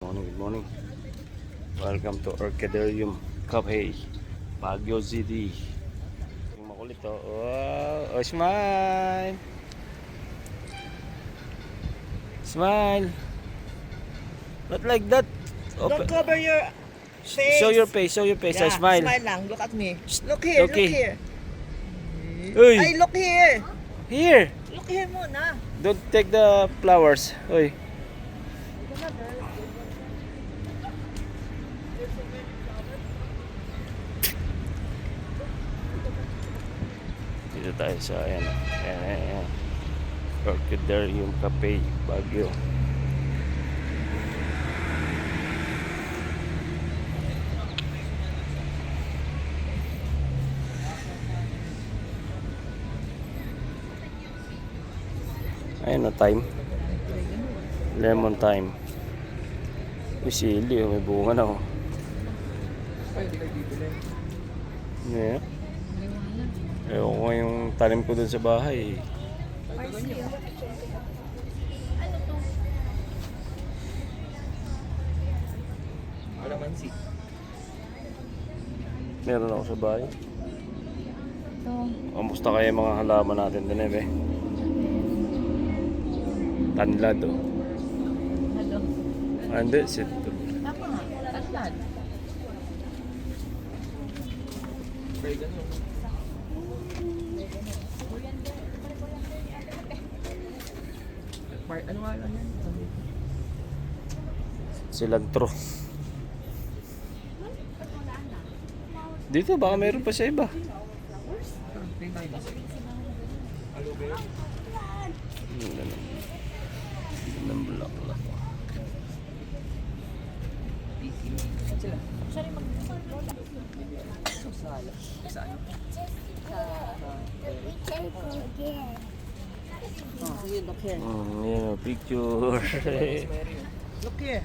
Good morning. Welcome to Orchidarium Cafe, Baguio City. Yung makulit oh. Oh, smile! Smile! Not like that. Don't cover your face. Show your face, Yeah, smile. smile lang. Look at me. Look here, Okay. look here. Uy! Ay, look here. Here! Look here muna. Don't take the flowers. Uy. Dito tayo sa ayan. Orchidarium Cafe, Baguio. Ayun na time. Lemon time. May sili, may bunga na oh. Yeah. Ewan ko yung tanim ko dun sa bahay. Alamansi. Meron ako sa bahay. Kamusta kaya yung mga halaman natin din eh? Tanlad oh. Hindi, sito. Tama nga, tanlad. Ano nga lang yan? Cilantro. Dito baka meron pa sa iba. Ng bulaklak. Oh, sige, look here. Yan, picture. Look here.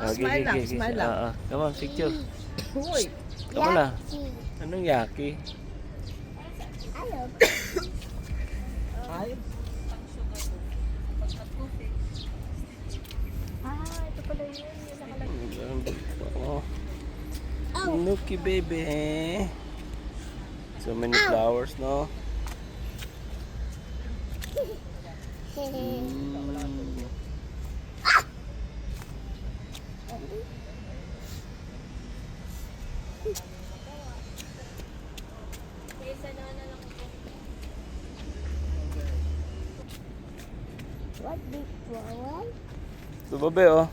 Okay, Smile lang, smile lang. Come on, picture. Uy. Come on na. Anong yaki? Ay. Ito pala yun. Yung nakalagay. Nuki baby. So many flowers, no? What big flower? Ito babe, oh.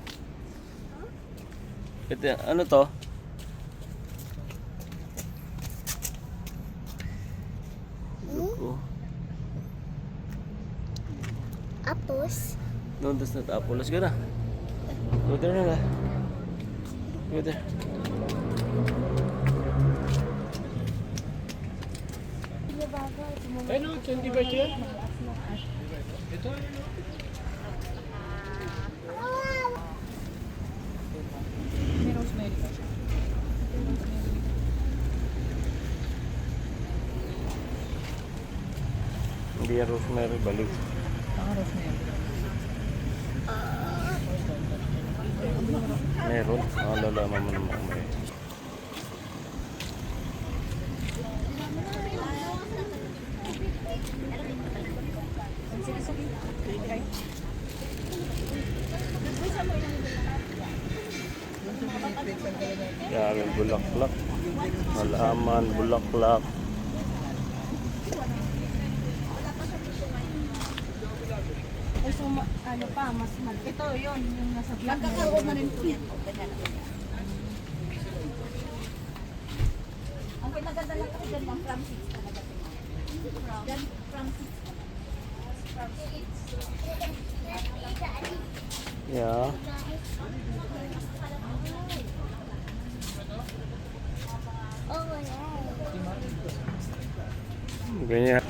Ito, ano to? Look, oh. Apples? No, that's not apple. Let's go na. Go there na. Go there. Ano? Candy ba siya? Ito. May rosemary ba siya? Hindi yan rosemary, balik. Rosemary. Meron. Lalaman mo naman kung may. Yan, bulaklak. Halaman, bulaklak. Ay, so, ano pa, mas mag... Ito, yun, yung nasa vlog. Nagkakaroon na rin po yan. Ang pinaganda lang kasi dyan ng from 6 talaga. Dyan from 6. Yeah. Oh, yeah. Ganyan.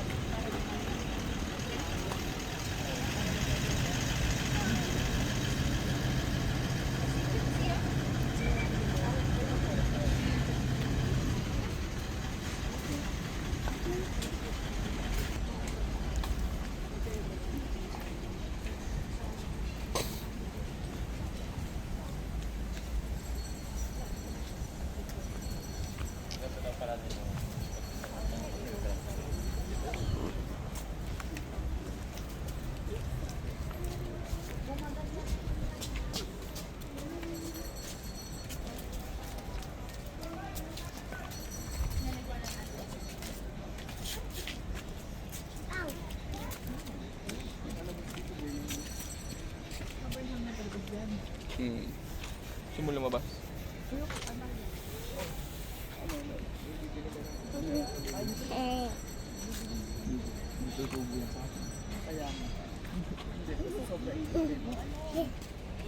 Gusto mo lumabas?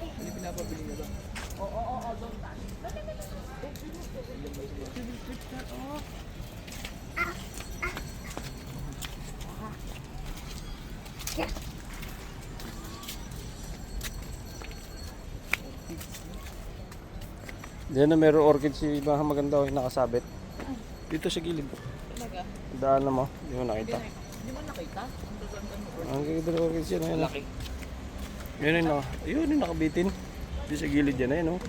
Hindi pinapabili niya ba? Diyan na meron orchid si Iba maganda oh, nakasabit. Dito sa gilid. Talaga? Daan na mo, hindi mo nakita. Hindi mo nakita? Ang gaganda mo. Ang ganda ng orchid siya na yun. Laki. Yun yun, ayun yung nakabitin. Dito sa gilid yan, ayun oh.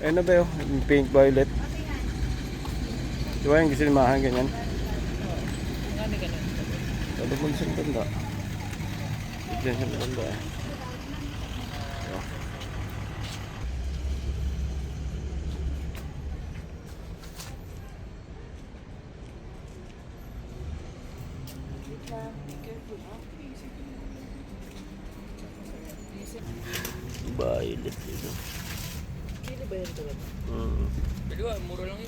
Ayun na ba yun? Yung pink violet. Di ba yung gusto ni Mahan ganyan? Gani ganun. Ano mo siyang tanda? Diyan siya tanda eh. Violet dito. Kili ba yan talaga? Mm. Dalawa, mura lang yun.